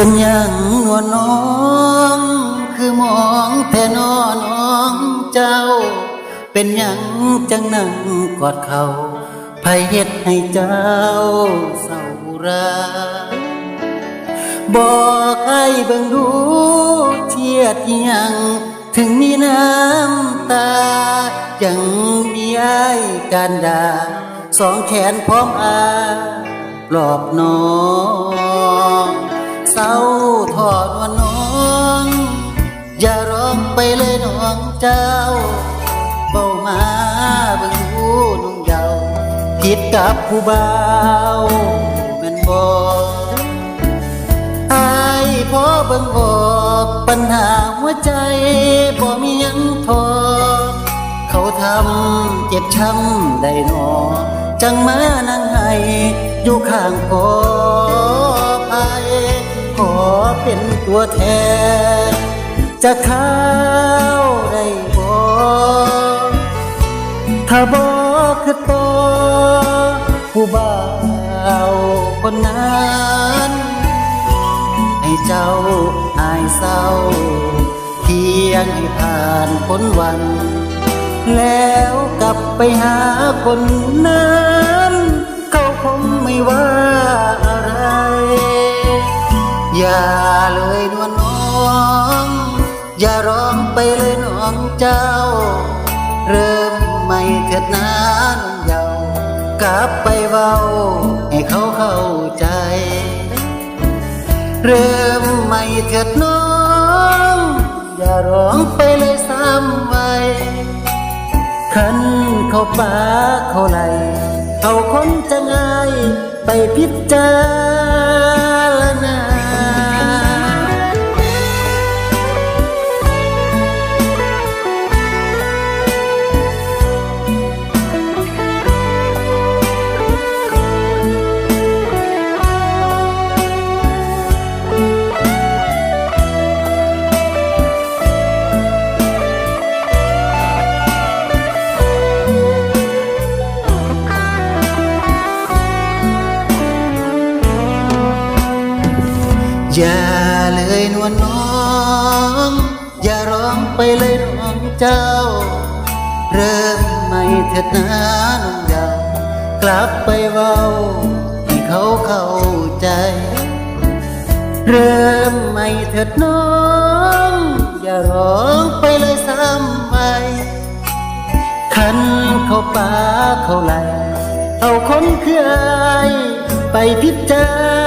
เป็นอย่างนัวน้องคือมองแท่นอน้องเจ้าเป็นอย่างจังนั่งกอดเขาไผเฮ็ดให้เจ้าเศร้าราบอกให้เบิ่งดูเทียดยังถึงมีน้ำตายังมีอ้ายการด่าสองแขนพร้อมอาปลอบน้องเศร้าทอดว่าน้องอย่าร้องไปเลยน้องเจ้าเบามาเบิ่งดูน้องเยาว์ผิดกับผู้บ่าวแม่นบ่อายพอเบิ่งออกปัญหาหัวใจบ่มีหยังทอเขาทำเจ็บช้ำได้หนอจังมานั่งให้อยู่ข้างขอภัยขอเป็นตัวแทนจะเข้าได้บ่ถ้าบ่คือต่อผู้บ่าวคนนั้นให้เจ้าอายเศร้าเพียงให้ผ่านพ้นวันแล้วกลับไปหาคนนั้นเขาคงไม่ว่าอะไรอย่าเลยนวลน้องอย่าร้องไปเลยน้องเจ้าเริ่มใหม่เถิดนะน้องเยาว์กลับไปเว้าให้เขาเข้าใจเริ่มใหม่เถิดน้องอย่าร้องไปเลยซ้ำไว้ขันเขาป่าเขาไหลเขาคนจะง่ายไปพิจารณาอย่าเลยนวลน้องอย่าร้องไปเลยน้องเจ้าเริ่มใหม่เถิดนะน้องเยาว์กลับไปเว้าให้เขาเข้าใจเริ่มใหม่เถิดน้องอย่าร้องไปเลยซ้ำไปขันเขาป่าเขาไหลเอาคนคืออายไปพิจาร